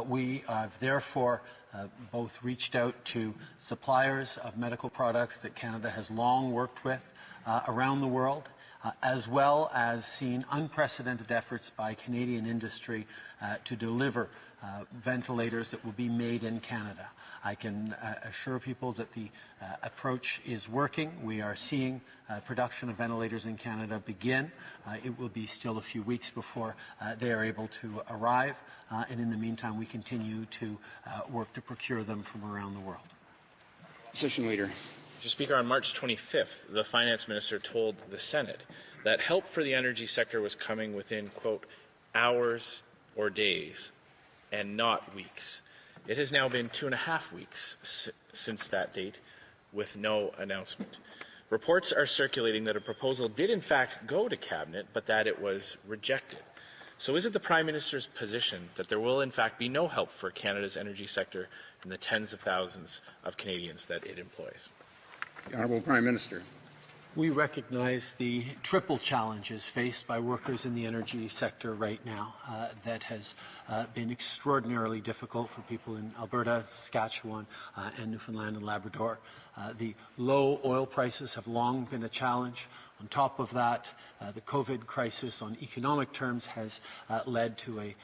We have therefore both reached out to suppliers of medical products that Canada has long worked with around the world, as well as seen unprecedented efforts by Canadian industry to deliver ventilators that will be made in Canada. I can assure people that the approach is working. We are seeing production of ventilators in Canada begin. It will be still a few weeks before they are able to arrive, and in the meantime we continue to work to procure them from around the world. Opposition Leader. Mr. Speaker, on March 25th, the Finance Minister told the Senate that help for the energy sector was coming within, quote, hours or days and not weeks. It has now been 2.5 weeks since that date with no announcement. Reports are circulating that a proposal did in fact go to Cabinet, but that it was rejected. So is it the Prime Minister's position that there will in fact be no help for Canada's energy sector and the tens of thousands of Canadians that it employs? The Honourable Prime Minister. We recognize the triple challenges faced by workers in the energy sector right now that has been extraordinarily difficult for people in Alberta, Saskatchewan, and Newfoundland and Labrador. The low oil prices have long been a challenge. On top of that, the COVID crisis on economic terms has led to a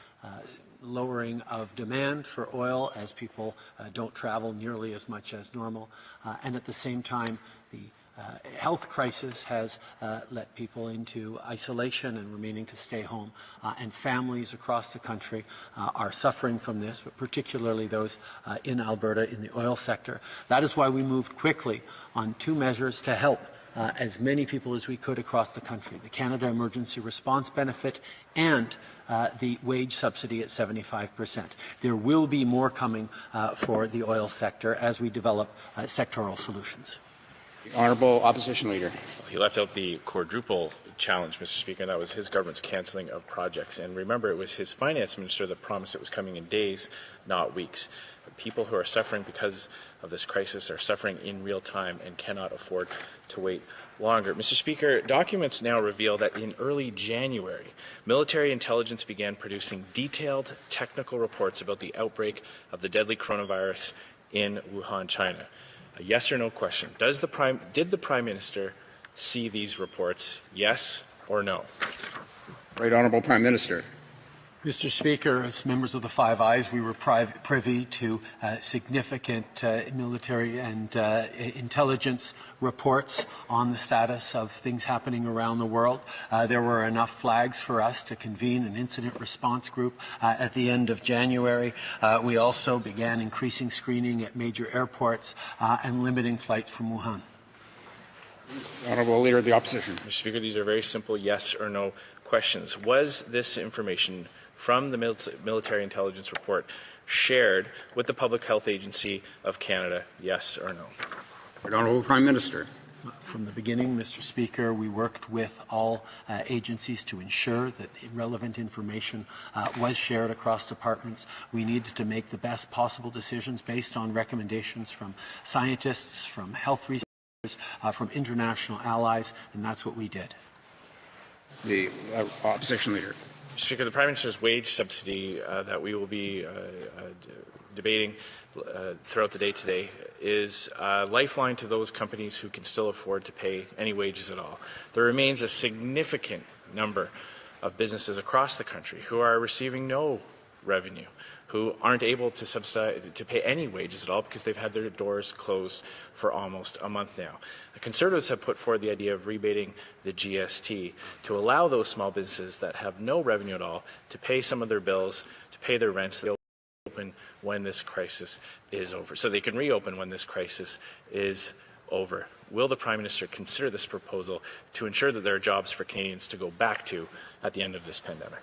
lowering of demand for oil as people don't travel nearly as much as normal. And at the same time, the health crisis has let people into isolation and remaining to stay home, and families across the country are suffering from this, but particularly those in Alberta in the oil sector. That is why we moved quickly on 2 measures to help as many people as we could across the country: the Canada Emergency Response Benefit and the wage subsidy at 75%. There will be more coming for the oil sector as we develop sectoral solutions. The Honourable Opposition Leader. He left out the quadruple challenge, Mr. Speaker, and that was his government's cancelling of projects. And remember, it was his finance minister that promised it was coming in days, not weeks. People who are suffering because of this crisis are suffering in real time and cannot afford to wait longer. Mr. Speaker, documents now reveal that in early January, military intelligence began producing detailed technical reports about the outbreak of the deadly coronavirus in Wuhan, China. A yes or no question. Did the Prime Minister see these reports, yes or no? Right Honourable Prime Minister. Mr. Speaker, as members of the Five Eyes, we were privy to significant military and intelligence reports on the status of things happening around the world. There were enough flags for us to convene an incident response group at the end of January. We also began increasing screening at major airports and limiting flights from Wuhan. Honourable Leader of the Opposition. Mr. Speaker, these are very simple yes or no questions. Was this information from the military intelligence report shared with the Public Health Agency of Canada, yes or no? Right Honourable Prime Minister. From the beginning, Mr. Speaker, we worked with all agencies to ensure that relevant information was shared across departments. We needed to make the best possible decisions based on recommendations from scientists, from health researchers, from international allies, and that's what we did. The Opposition Leader. Mr. Speaker, the Prime Minister's wage subsidy that we will be debating throughout the day today is a lifeline to those companies who can still afford to pay any wages at all. There remains a significant number of businesses across the country who are receiving no revenue, who aren't able to subsidize, to pay any wages at all because they've had their doors closed for almost a month now. The Conservatives have put forward the idea of rebating the GST to allow those small businesses that have no revenue at all to pay some of their bills, to pay their rents. They'll open when this crisis is over, so they can reopen when this crisis is over. Will the Prime Minister consider this proposal to ensure that there are jobs for Canadians to go back to at the end of this pandemic?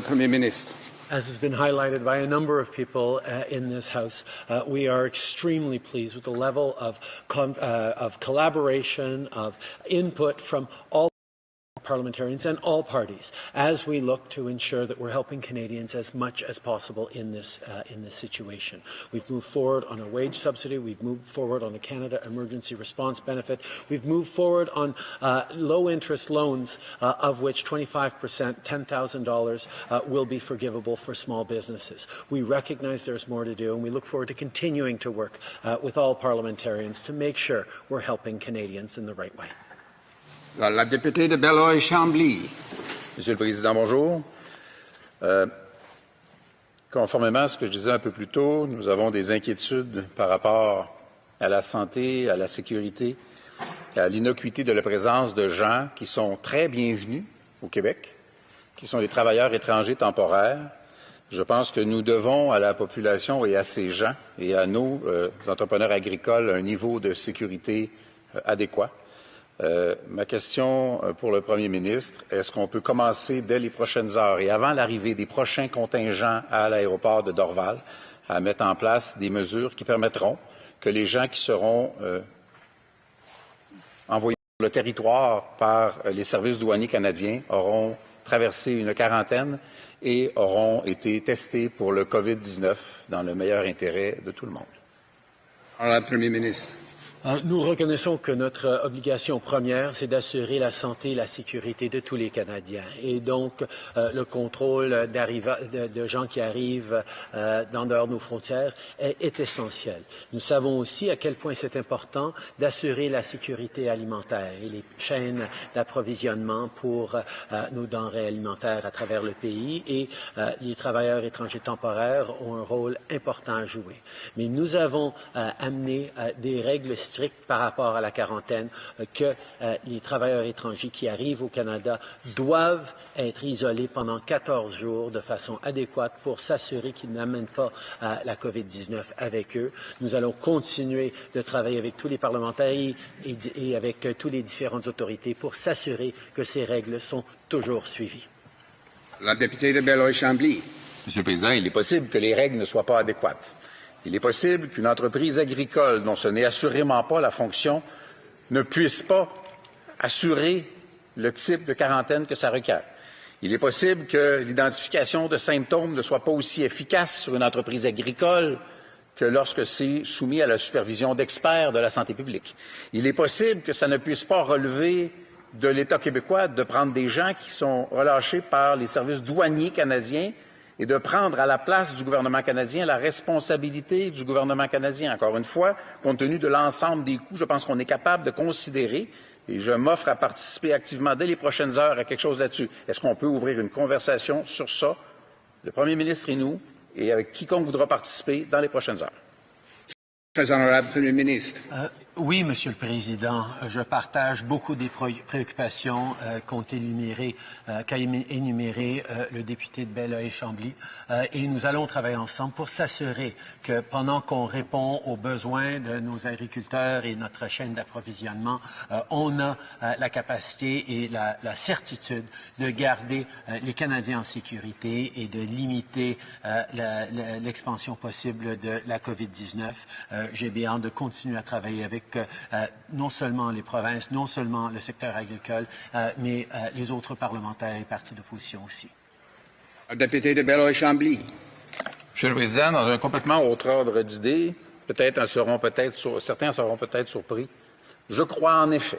Premier Minister. As has been highlighted by a number of people in this House, we are extremely pleased with the level of collaboration, of input from all parliamentarians and all parties as we look to ensure that we're helping Canadians as much as possible in this situation. We've moved forward on a wage subsidy. We've moved forward on a Canada Emergency Response Benefit. We've moved forward on low-interest loans, of which 25%, $10,000, will be forgivable for small businesses. We recognize there's more to do, and we look forward to continuing to work with all parliamentarians to make sure we're helping Canadians in the right way. La députée de Beloeil-Chambly. Monsieur le Président, bonjour. Conformément à ce que je disais un peu plus tôt, nous avons des inquiétudes par rapport à la santé, à la sécurité, à l'innocuité de la présence de gens qui sont très bienvenus au Québec, qui sont des travailleurs étrangers temporaires. Je pense que nous devons à la population et à ces gens et à nos entrepreneurs agricoles un niveau de sécurité adéquat. Ma question pour le Premier ministre, est-ce qu'on peut commencer dès les prochaines heures et avant l'arrivée des prochains contingents à l'aéroport de Dorval à mettre en place des mesures qui permettront que les gens qui seront envoyés sur le territoire par les services douaniers canadiens auront traversé une quarantaine et auront été testés pour le COVID-19 dans le meilleur intérêt de tout le monde? Alors, le Premier ministre. Nous reconnaissons que notre obligation première, c'est d'assurer la santé et la sécurité de tous les Canadiens. Et donc, le contrôle de gens qui arrivent dans dehors de nos frontières est essentiel. Nous savons aussi à quel point c'est important d'assurer la sécurité alimentaire et les chaînes d'approvisionnement pour nos denrées alimentaires à travers le pays. Et les travailleurs étrangers temporaires ont un rôle important à jouer. Mais nous avons amené des règles strictes par rapport à la quarantaine, que les travailleurs étrangers qui arrivent au Canada doivent être isolés pendant 14 jours de façon adéquate pour s'assurer qu'ils n'amènent pas la COVID-19 avec eux. Nous allons continuer de travailler avec tous les parlementaires et avec toutes les différentes autorités pour s'assurer que ces règles sont toujours suivies. La députée de Beloeil-Chambly. Monsieur le Président, il est possible que les règles ne soient pas adéquates. Il est possible qu'une entreprise agricole, dont ce n'est assurément pas la fonction, ne puisse pas assurer le type de quarantaine que ça requiert. Il est possible que l'identification de symptômes ne soit pas aussi efficace sur une entreprise agricole que lorsque c'est soumis à la supervision d'experts de la santé publique. Il est possible que ça ne puisse pas relever de l'État québécois de prendre des gens qui sont relâchés par les services douaniers canadiens et de prendre à la place du gouvernement canadien la responsabilité du gouvernement canadien. Encore une fois, compte tenu de l'ensemble des coûts, je pense qu'on est capable de considérer, et je m'offre à participer activement dès les prochaines heures à quelque chose là-dessus. Est-ce qu'on peut ouvrir une conversation sur ça, le Premier ministre et nous, et avec quiconque voudra participer dans les prochaines heures? Très honorable Premier ministre. Oui, Monsieur le Président, je partage beaucoup des préoccupations qu'a énumérées le député de Beloeil-Chambly et nous allons travailler ensemble pour s'assurer que pendant qu'on répond aux besoins de nos agriculteurs et notre chaîne d'approvisionnement, on a la capacité et la certitude de garder les Canadiens en sécurité et de limiter l'expansion possible de la COVID-19. J'ai bien hâte de continuer à travailler avec non seulement les provinces, non seulement le secteur agricole, mais les autres parlementaires et partis d'opposition aussi. Le député de Beloeil-Chambly. Monsieur le Président, dans un complètement autre ordre d'idées, certains seront peut-être surpris. Je crois en effet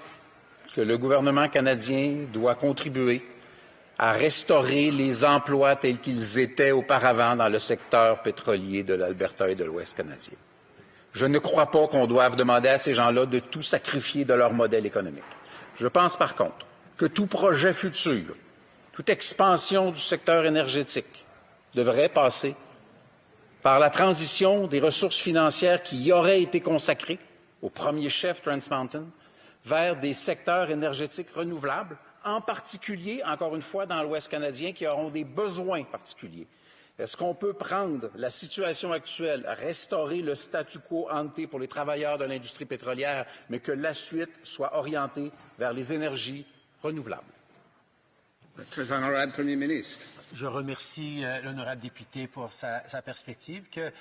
que le gouvernement canadien doit contribuer à restaurer les emplois tels qu'ils étaient auparavant dans le secteur pétrolier de l'Alberta et de l'Ouest canadien. Je ne crois pas qu'on doive demander à ces gens-là de tout sacrifier de leur modèle économique. Je pense par contre que tout projet futur, toute expansion du secteur énergétique devrait passer par la transition des ressources financières qui y auraient été consacrées, au premier chef Trans Mountain, vers des secteurs énergétiques renouvelables, en particulier, encore une fois, dans l'Ouest canadien, qui auront des besoins particuliers. Est-ce qu'on peut prendre la situation actuelle, restaurer le statu quo ante pour les travailleurs de l'industrie pétrolière, mais que la suite soit orientée vers les énergies renouvelables? Très honorable Premier ministre, Je remercie l'honorable député pour sa perspective que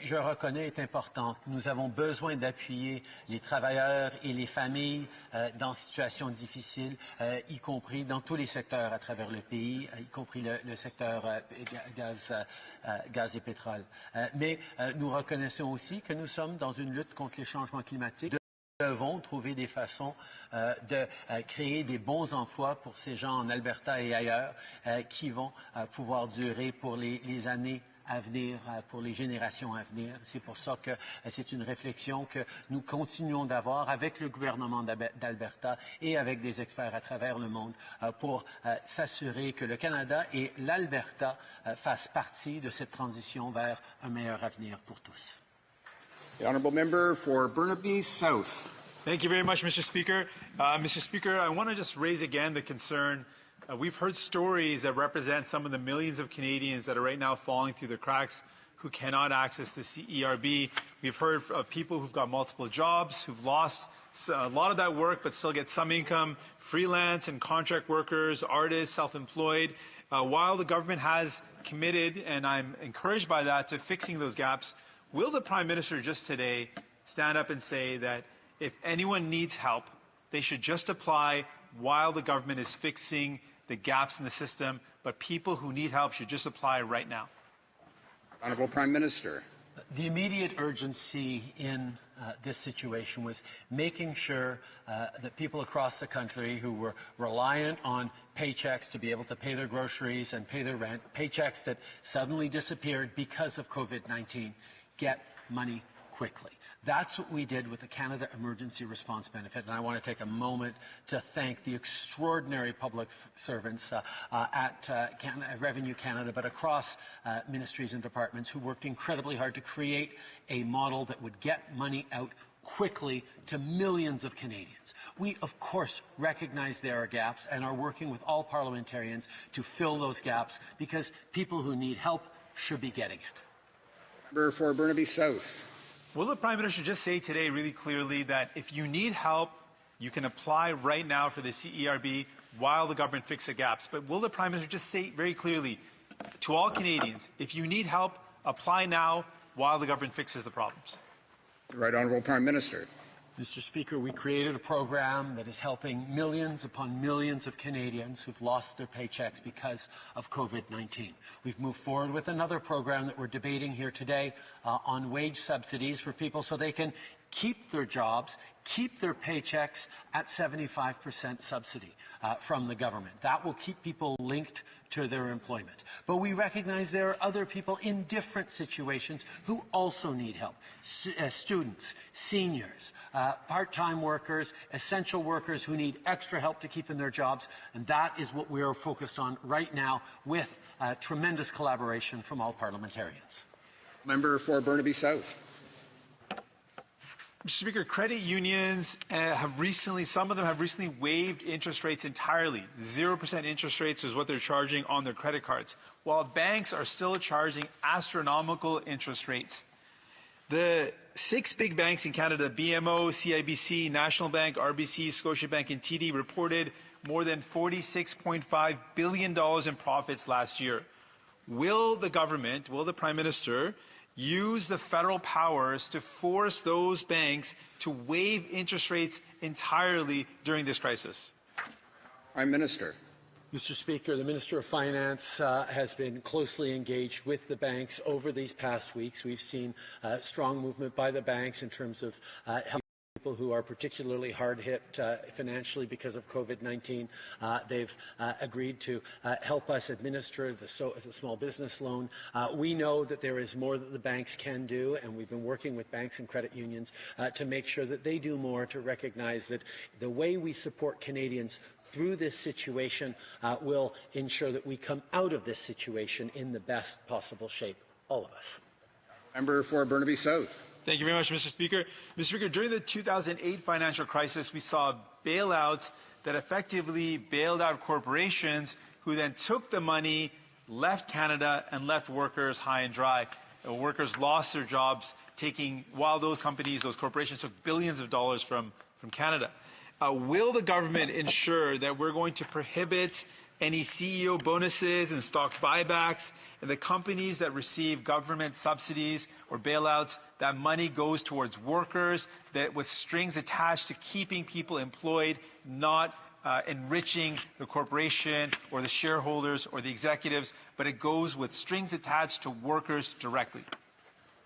je reconnais est importante. Nous avons besoin d'appuyer les travailleurs et les familles dans situations difficiles, y compris dans tous les secteurs à travers le pays, y compris le secteur gaz et pétrole. Mais nous reconnaissons aussi que nous sommes dans une lutte contre les changements climatiques. Nous devons trouver des façons de créer des bons emplois pour ces gens en Alberta et ailleurs qui vont pouvoir durer pour les années à venir, pour les générations à venir. C'est pour ça que c'est une réflexion que nous continuons d'avoir avec le gouvernement d'Alberta et avec des experts à travers le monde pour s'assurer que le Canada et l'Alberta fassent partie de cette transition vers un meilleur avenir pour tous. the honourable member for Burnaby South. Thank you very much, Mr. Speaker. Mr. Speaker, I want to just raise again the concern. We've heard stories that represent some of the millions of Canadians that are right now falling through the cracks who cannot access the CERB. We've heard of people who've got multiple jobs, who've lost a lot of that work but still get some income, freelance and contract workers, artists, self-employed. While the government has committed, and I'm encouraged by that, to fixing those gaps, will the Prime Minister just today stand up and say that if anyone needs help, they should just apply while the government is fixing the gaps in the system, but people who need help should just apply right now? Honourable Prime Minister. The immediate urgency in this situation was making sure that people across the country who were reliant on paychecks to be able to pay their groceries and pay their rent, paychecks that suddenly disappeared because of COVID-19, get money quickly. That's what we did with the Canada Emergency Response Benefit, and I want to take a moment to thank the extraordinary public servants at Revenue Canada, but across ministries and departments who worked incredibly hard to create a model that would get money out quickly to millions of Canadians. We, of course, recognize there are gaps and are working with all parliamentarians to fill those gaps because people who need help should be getting it. Member for Burnaby South. Will the Prime Minister just say today really clearly that if you need help, you can apply right now for the CERB while the government fixes the gaps? But will the Prime Minister just say very clearly to all Canadians, if you need help, apply now while the government fixes the problems? The Right Honourable Prime Minister. Mr. Speaker, we created a program that is helping millions upon millions of Canadians who've lost their paychecks because of COVID-19. We've moved forward with another program that we're debating here today on wage subsidies for people so they can keep their jobs, keep their paychecks at 75% subsidy from the government. That will keep people linked to their employment. But we recognize there are other people in different situations who also need help. Students, seniors, part-time workers, essential workers who need extra help to keep in their jobs. And that is what we are focused on right now with tremendous collaboration from all parliamentarians. Member for Burnaby South. Mr. Speaker, credit unions some of them have recently waived interest rates entirely. 0% interest rates is what they're charging on their credit cards, while banks are still charging astronomical interest rates. The 6 big banks in Canada, BMO, CIBC, National Bank, RBC, Scotiabank, and TD, reported more than $46.5 billion in profits last year. Will the government, will the Prime Minister, use the federal powers to force those banks to waive interest rates entirely during this crisis? Prime Minister. Mr. Speaker, the Minister of Finance has been closely engaged with the banks over these past weeks. We've seen strong movement by the banks in terms of helping people who are particularly hard hit financially because of COVID-19. They've agreed to help us administer the small business loan. We know that there is more that the banks can do, and we've been working with banks and credit unions to make sure that they do more to recognize that the way we support Canadians through this situation will ensure that we come out of this situation in the best possible shape, all of us. Member for Burnaby South. Thank you very much, Mr. Speaker. Mr. Speaker, during the 2008 financial crisis, we saw bailouts that effectively bailed out corporations who then took the money, left Canada, and left workers high and dry. Workers lost their jobs while those companies, those corporations took billions of dollars from Canada. Will the government ensure that we're going to prohibit any CEO bonuses and stock buybacks, and the companies that receive government subsidies or bailouts, that money goes towards workers that with strings attached to keeping people employed, not enriching the corporation or the shareholders or the executives, but it goes with strings attached to workers directly.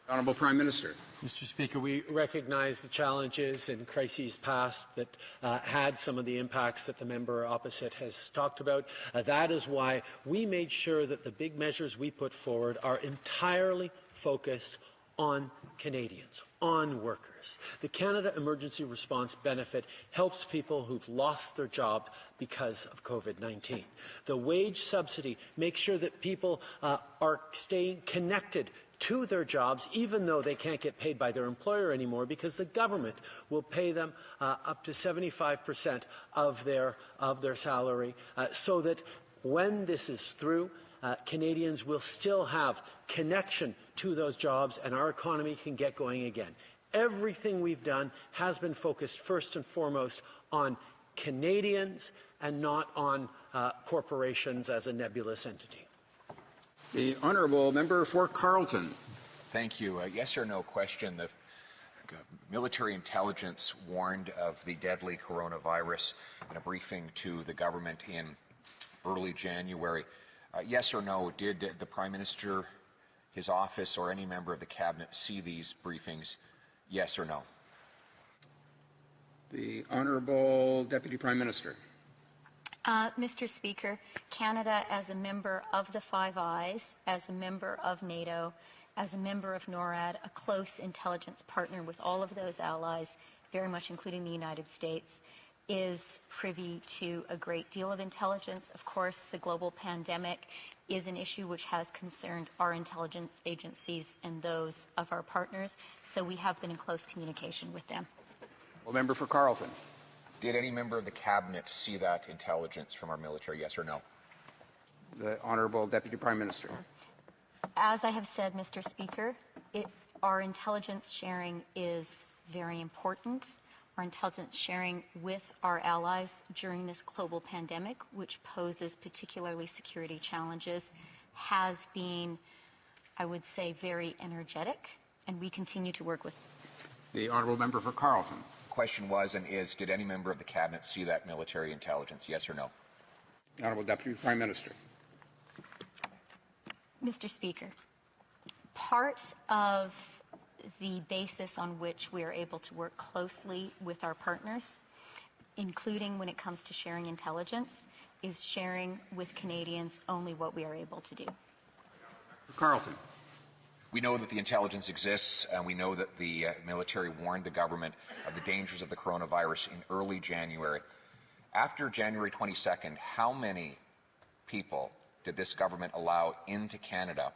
Honourable Prime Minister. Mr. Speaker, we recognize the challenges in crises past that had some of the impacts that the member opposite has talked about. That is why we made sure that the big measures we put forward are entirely focused on Canadians, on workers. The Canada Emergency Response Benefit helps people who've lost their job because of COVID-19. The wage subsidy makes sure that people are staying connected to their jobs, even though they can't get paid by their employer anymore, because the government will pay them up to 75% of their salary, so that when this is through, Canadians will still have connection to those jobs and our economy can get going again. Everything we've done has been focused first and foremost on Canadians and not on corporations as a nebulous entity. The Honourable Member for Carleton. Thank you. Yes or no question. The military intelligence warned of the deadly coronavirus in a briefing to the government in early January. Yes or no, did the Prime Minister, his office, or any member of the Cabinet see these briefings? Yes or no? The Honourable Deputy Prime Minister. Mr. Speaker, Canada, as a member of the Five Eyes, as a member of NATO, as a member of NORAD, a close intelligence partner with all of those allies, very much including the United States, is privy to a great deal of intelligence. Of course, the global pandemic is an issue which has concerned our intelligence agencies and those of our partners, so we have been in close communication with them. Well, Member for Carleton. Did any member of the Cabinet see that intelligence from our military, yes or no? The Honourable Deputy Prime Minister. As I have said, Mr. Speaker, our intelligence sharing is very important. Our intelligence sharing with our allies during this global pandemic, which poses particularly security challenges, has been, I would say, very energetic, and we continue to work with. The Honourable Member for Carleton. Question was and is, did any member of the Cabinet see that military intelligence, yes or no? The Honourable Deputy Prime Minister. Mr. Speaker, part of the basis on which we are able to work closely with our partners, including when it comes to sharing intelligence, is sharing with Canadians only what we are able to do. Carleton. We know that the intelligence exists, and we know that the military warned the government of the dangers of the coronavirus in early January. After January 22nd, how many people did this government allow into Canada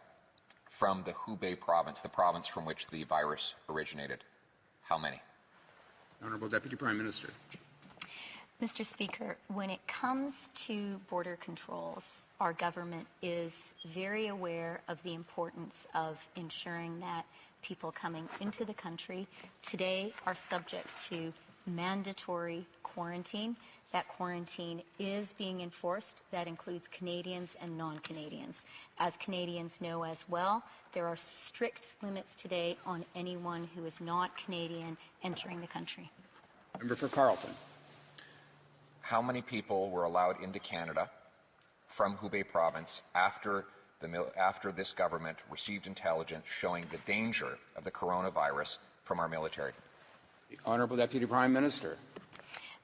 from the Hubei province, the province from which the virus originated? How many? Honourable Deputy Prime Minister. Mr. Speaker, when it comes to border controls, our government is very aware of the importance of ensuring that people coming into the country today are subject to mandatory quarantine. That quarantine is being enforced. That includes Canadians and non-Canadians. As Canadians know as well, there are strict limits today on anyone who is not Canadian entering the country. Member for Carleton. How many people were allowed into Canada from Hubei province after this government received intelligence showing the danger of the coronavirus from our military? The Honourable Deputy Prime Minister.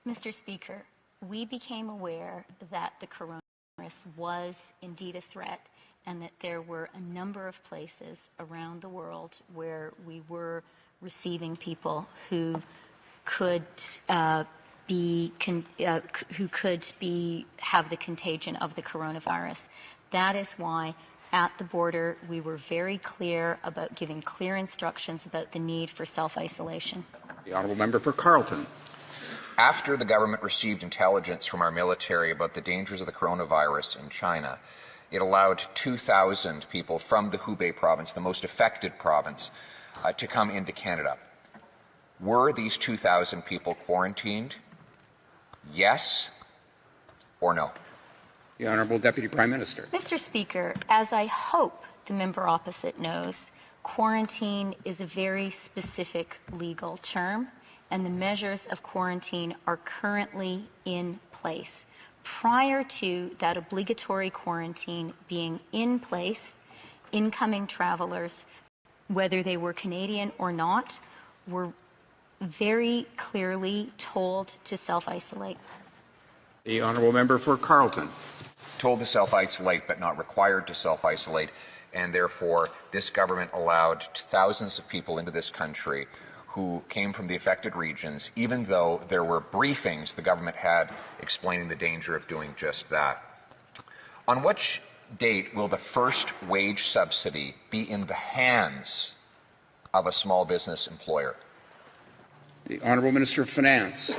Mr. Speaker, we became aware that the coronavirus was indeed a threat and that there were a number of places around the world where we were receiving people who could have the contagion of the coronavirus. That is why at the border we were very clear about giving clear instructions about the need for self-isolation. The Honourable Member for Carleton. After the government received intelligence from our military about the dangers of the coronavirus in China, it allowed 2,000 people from the Hubei province, the most affected province, to come into Canada. Were these 2,000 people quarantined? Yes or no? The Honourable Deputy Prime Minister. Mr. Speaker, as I hope the member opposite knows, quarantine is a very specific legal term, and the measures of quarantine are currently in place. Prior to that obligatory quarantine being in place, incoming travelers, whether they were Canadian or not, were very clearly told to self-isolate. The Honourable Member for Carleton. Told to self-isolate but not required to self-isolate, and therefore this government allowed thousands of people into this country who came from the affected regions, even though there were briefings the government had explaining the danger of doing just that. On which date will the first wage subsidy be in the hands of a small business employer? The Honourable Minister of Finance.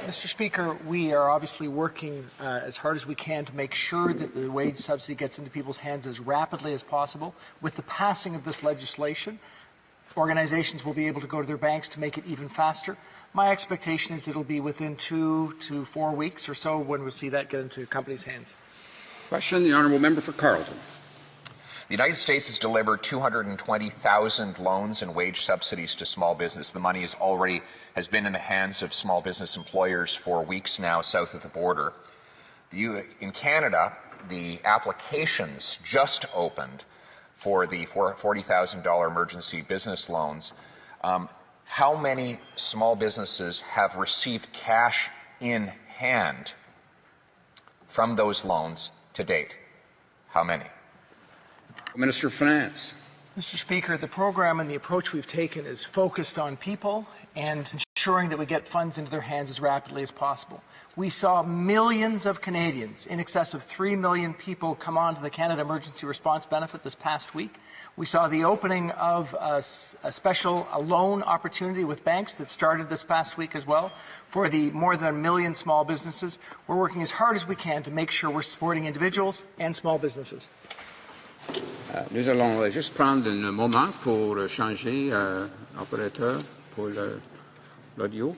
Mr. Speaker, we are obviously working as hard as we can to make sure that the wage subsidy gets into people's hands as rapidly as possible. With the passing of this legislation, organizations will be able to go to their banks to make it even faster. My expectation is it'll be within 2 to 4 weeks or so when we'll see that get into companies' hands. Question, the Honourable Member for Carleton. The United States has delivered 220,000 loans and wage subsidies to small business. The money has been in the hands of small business employers for weeks now south of the border. In Canada, the applications just opened for the $40,000 emergency business loans. How many small businesses have received cash in hand from those loans to date? How many? Minister of Finance. Mr. Speaker, the program and the approach we've taken is focused on people and ensuring that we get funds into their hands as rapidly as possible. We saw millions of Canadians, in excess of 3 million people, come on to the Canada Emergency Response Benefit this past week. We saw the opening of a special loan opportunity with banks that started this past week as well for the more than 1 million small businesses. We're working as hard as we can to make sure we're supporting individuals and small businesses. Nous allons juste prendre un moment pour changer opérateur pour l'audio.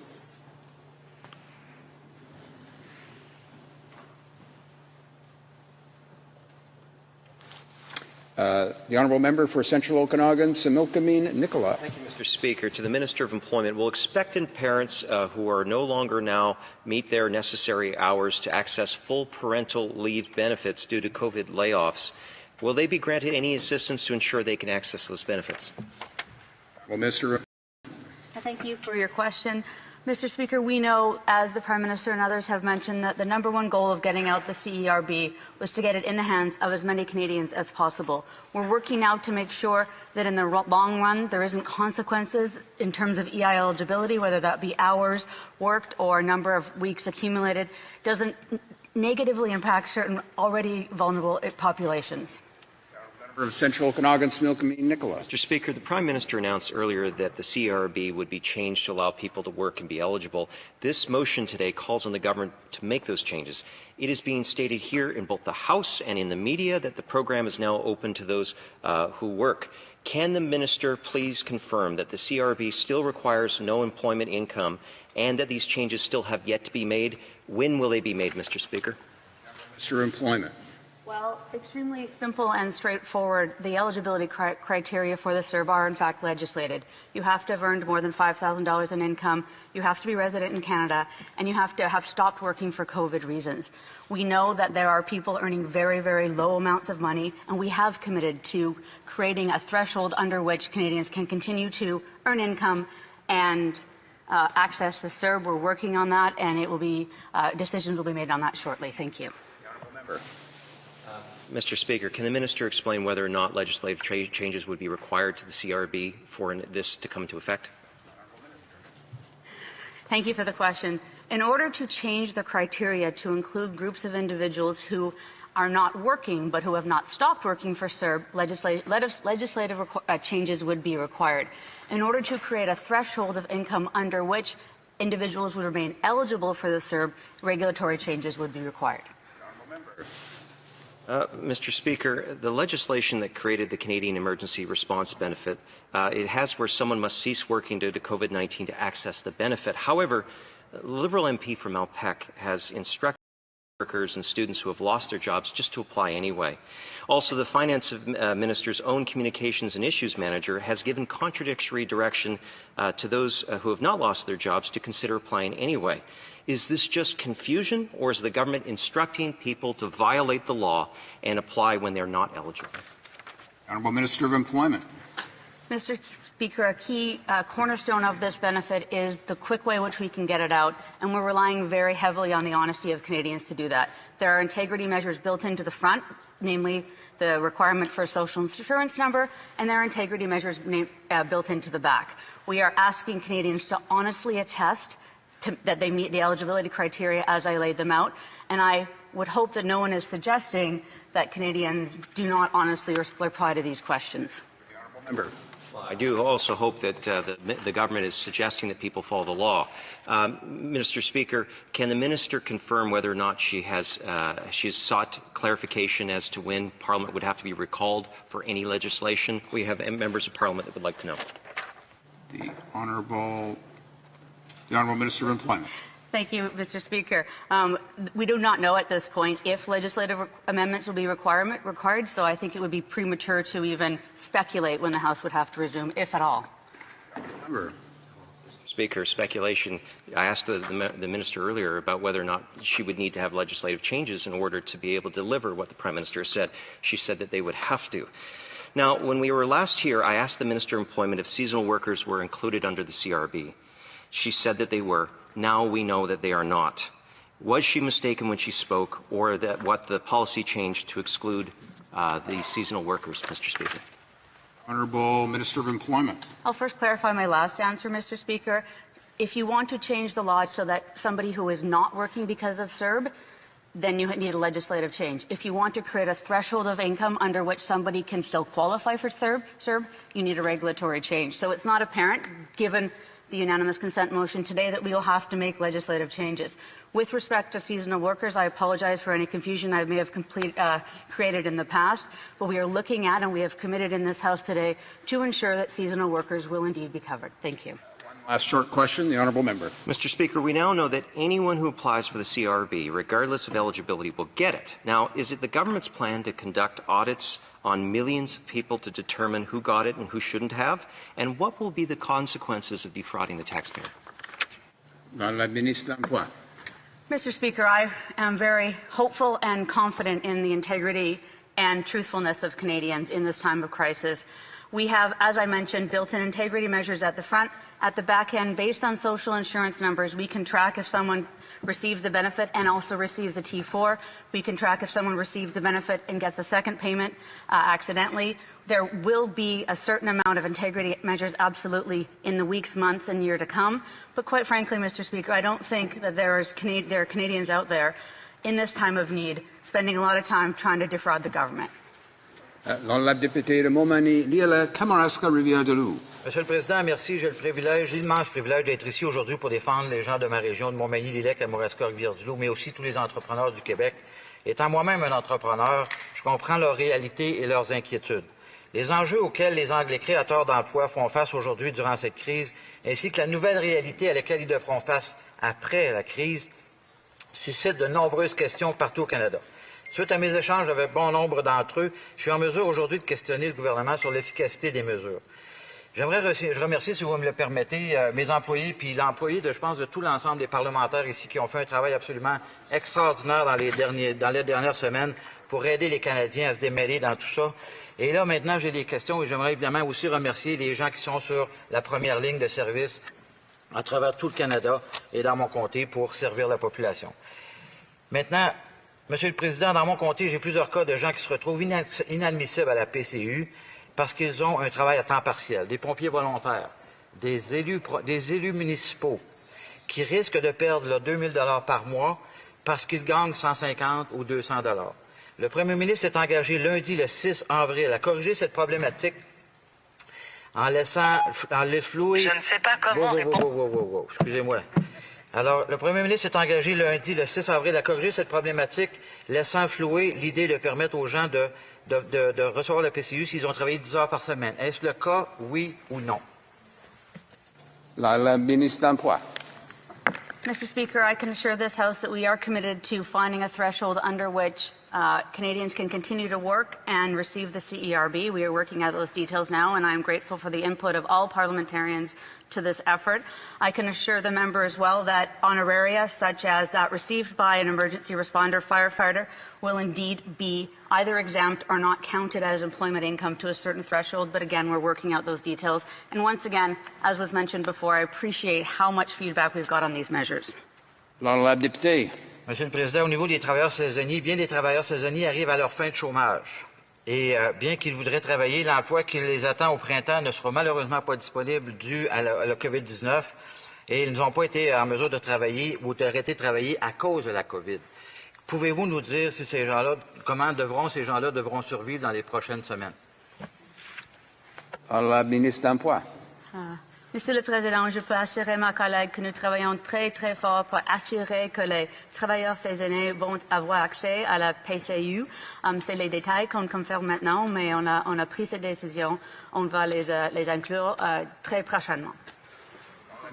The Honourable Member for Central Okanagan, Similkameen Nicola. Thank you, Mr. Speaker. To the Minister of Employment, will expectant parents who are no longer now meet their necessary hours to access full parental leave benefits due to COVID layoffs, will they be granted any assistance to ensure they can access those benefits? Well, Mr. Thank you for your question. Mr. Speaker, we know, as the Prime Minister and others have mentioned, that the #1 goal of getting out the CERB was to get it in the hands of as many Canadians as possible. We're working now to make sure that in the long run there isn't consequences in terms of EI eligibility, whether that be hours worked or number of weeks accumulated, doesn't negatively impact certain already vulnerable populations. Of Central Okanagan, Similkameen Nicola. Mr. Speaker, the Prime Minister announced earlier that the CRB would be changed to allow people to work and be eligible. This motion today calls on the government to make those changes. It is being stated here in both the House and in the media that the program is now open to those who work. Can the Minister please confirm that the CRB still requires no employment income and that these changes still have yet to be made? When will they be made, Mr. Speaker? Mr. Employment. Well, extremely simple and straightforward. The eligibility criteria for the CERB are, in fact, legislated. You have to have earned more than $5,000 in income, you have to be resident in Canada, and you have to have stopped working for COVID reasons. We know that there are people earning very, very low amounts of money, and we have committed to creating a threshold under which Canadians can continue to earn income and access the CERB. We're working on that, and it will be decisions will be made on that shortly. Thank you. The Honourable Member. Mr. Speaker, can the Minister explain whether or not legislative changes would be required to the CRB for this to come into effect? Thank you for the question. In order to change the criteria to include groups of individuals who are not working but who have not stopped working for CERB, legislative changes would be required. In order to create a threshold of income under which individuals would remain eligible for the CERB, regulatory changes would be required. Mr. Speaker, the legislation that created the Canadian Emergency Response Benefit, it has where someone must cease working due to COVID-19 to access the benefit. However, the Liberal MP from Malpeque has instructed workers and students who have lost their jobs just to apply anyway. Also, the Finance Minister's own Communications and Issues Manager has given contradictory direction to those who have not lost their jobs to consider applying anyway. Is this just confusion, or is the government instructing people to violate the law and apply when they're not eligible? Honourable Minister of Employment. Mr. Speaker, a key cornerstone of this benefit is the quick way in which we can get it out, and we're relying very heavily on the honesty of Canadians to do that. There are integrity measures built into the front, namely the requirement for a social insurance number, and there are integrity measures built into the back. We are asking Canadians to honestly attest that they meet the eligibility criteria as I laid them out, and I would hope that no one is suggesting that Canadians do not honestly reply to these questions. Member. I do also hope that the government is suggesting that people follow the law. Mr. Speaker, can the minister confirm whether or not she has sought clarification as to when Parliament would have to be recalled for any legislation? We have members of Parliament that would like to know. The Honourable Minister of Employment. Thank you, Mr. Speaker. We do not know at this point if legislative amendments will be required, so I think it would be premature to even speculate when the House would have to resume, if at all. Member. Mr. Speaker, speculation. I asked the minister earlier about whether or not she would need to have legislative changes in order to be able to deliver what the Prime Minister said. She said that they would have to. Now, when we were last here, I asked the Minister of Employment if seasonal workers were included under the CRB. She said that they were. Now we know that they are not. Was she mistaken when she spoke, or that what the policy changed to exclude the seasonal workers, Mr. Speaker? Honourable Minister of Employment. I'll first clarify my last answer, Mr. Speaker. If you want to change the law so that somebody who is not working because of CERB, then you need a legislative change. If you want to create a threshold of income under which somebody can still qualify for CERB, you need a regulatory change. So it's not apparent, given the unanimous consent motion today, that we will have to make legislative changes. With respect to seasonal workers, I apologize for any confusion I may have created in the past, but we are looking at and we have committed in this House today to ensure that seasonal workers will indeed be covered. Thank you. Last short question, the Honourable Member. Mr. Speaker, we now know that anyone who applies for the CRB, regardless of eligibility, will get it. Now, is it the government's plan to conduct audits on millions of people to determine who got it and who shouldn't have? And what will be the consequences of defrauding the taxpayer? Mr. Speaker, I am very hopeful and confident in the integrity and truthfulness of Canadians in this time of crisis. We have, as I mentioned, built-in integrity measures at the front. At the back end, based on social insurance numbers, we can track if someone receives the benefit and also receives a T4. We can track if someone receives the benefit and gets a second payment accidentally. There will be a certain amount of integrity measures absolutely in the weeks, months, and year to come. But quite frankly, Mr. Speaker, I don't think that there are Canadians out there in this time of need spending a lot of time trying to defraud the government. L'honorable député de Montmagny, Kamouraska, Rivière-du-Loup. Monsieur le Président, merci. J'ai l'immense privilège d'être ici aujourd'hui pour défendre les gens de ma région, de Montmagny-Lillet, Kamouraska, Rivière-du-Loup, mais aussi tous les entrepreneurs du Québec. Étant moi-même un entrepreneur, je comprends leurs réalités et leurs inquiétudes. Les enjeux auxquels les créateurs d'emplois font face aujourd'hui durant cette crise, ainsi que la nouvelle réalité à laquelle ils devront face après la crise, suscitent de nombreuses questions partout au Canada. Suite à mes échanges avec bon nombre d'entre eux, je suis en mesure aujourd'hui de questionner le gouvernement sur l'efficacité des mesures. J'aimerais remercier, si vous me le permettez, mes employés, puis l'employé, je pense, de tout l'ensemble des parlementaires ici qui ont fait un travail absolument extraordinaire dans les dernières semaines pour aider les Canadiens à se démêler dans tout ça. Et là, maintenant, j'ai des questions et j'aimerais évidemment aussi remercier les gens qui sont sur la première ligne de service à travers tout le Canada et dans mon comté pour servir la population. Maintenant, Monsieur le Président, dans mon comté, j'ai plusieurs cas de gens qui se retrouvent inadmissibles à la PCU parce qu'ils ont un travail à temps partiel, des pompiers volontaires, des élus municipaux qui risquent de perdre leurs 2 000 $ par mois parce qu'ils gagnent 150 ou 200 $. Le Premier ministre s'est engagé lundi, le 6 avril, à corriger cette problématique en laissant flouer... Je ne sais pas comment répondre. Excusez-moi. Alors, le Premier ministre s'est engagé lundi, le 6 avril, à corriger cette problématique, laissant flouer l'idée de permettre aux gens de recevoir le PCU s'ils ont travaillé 10 heures par semaine. Est-ce le cas, oui ou non? La ministre de l'Emploi. Mr. Speaker, I can assure this House that we are committed to finding a threshold under which Canadians can continue to work and receive the CERB. We are working out those details now, and I am grateful for the input of all parliamentarians to this effort. I can assure the member as well that honoraria, such as that received by an emergency responder firefighter, will indeed be either exempt or not counted as employment income to a certain threshold. But again, we're working out those details. And once again, as was mentioned before, I appreciate how much feedback we've got on these measures. L'honorable député. Monsieur le Président, au niveau des travailleurs saisonniers, bien des travailleurs saisonniers arrivent à leur fin de chômage. Et bien qu'ils voudraient travailler, l'emploi qui les attend au printemps ne sera malheureusement pas disponible dû à la COVID-19 et ils n'ont pas été en mesure de travailler ou d'arrêter de travailler à cause de la COVID. Pouvez-vous nous dire si ces gens-là, comment ces gens-là devront survivre dans les prochaines semaines? Alors, la ministre de l'Emploi. Monsieur le Président, je peux assurer ma collègue que nous travaillons très, très fort pour assurer que les travailleurs saisonniers vont avoir accès à la PCU. C'est les détails qu'on confirme maintenant, mais on a pris cette décision. On va les inclure très prochainement.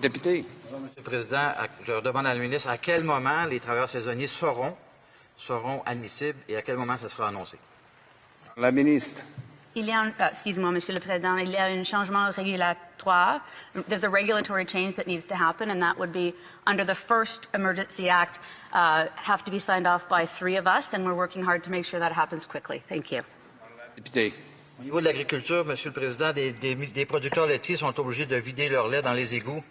Député. Monsieur le Président, je demande à la ministre à quel moment les travailleurs saisonniers seront admissibles et à quel moment ça sera annoncé. La ministre. Excuse-moi, Monsieur le Président, il y a un changement régulatoire. There's a regulatory change that needs to happen, and that would be under the first Emergency Act, have to be signed off by 3 of us, and we're working hard to make sure that happens quickly. Thank you. Député. Au niveau de l'agriculture, Monsieur le Président, des producteurs laitiers sont obligés de vider leur lait dans les égouts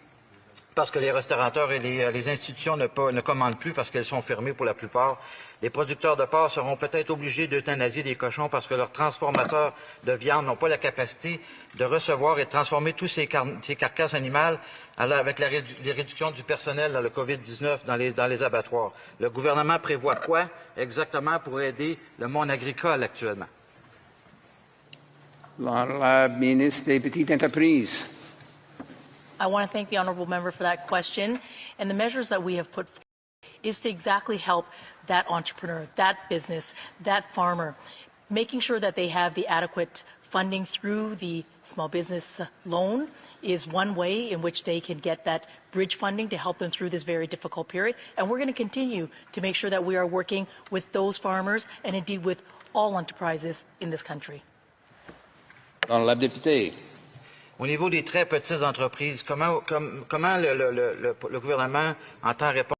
parce que les restaurateurs et les institutions ne commandent plus parce qu'elles sont fermées pour la plupart. Les producteurs de porc seront peut-être obligés d'euthanasier des cochons parce que leurs transformateurs de viande n'ont pas la capacité de recevoir et de transformer tous ces carcasses animales avec les réductions du personnel dans le COVID-19 dans les abattoirs. Le gouvernement prévoit quoi exactement pour aider le monde agricole actuellement? La ministre des Petites Entreprises. I want to thank the honourable member for that question. And the measures that we have put forward is to exactly help that entrepreneur, that business, that farmer, making sure that they have the adequate funding through the small business loan is one way in which they can get that bridge funding to help them through this very difficult period. And we're going to continue to make sure that we are working with those farmers and indeed with all enterprises in this country. L'honorable député. Au niveau des très petites entreprises, comment le gouvernement entend répondre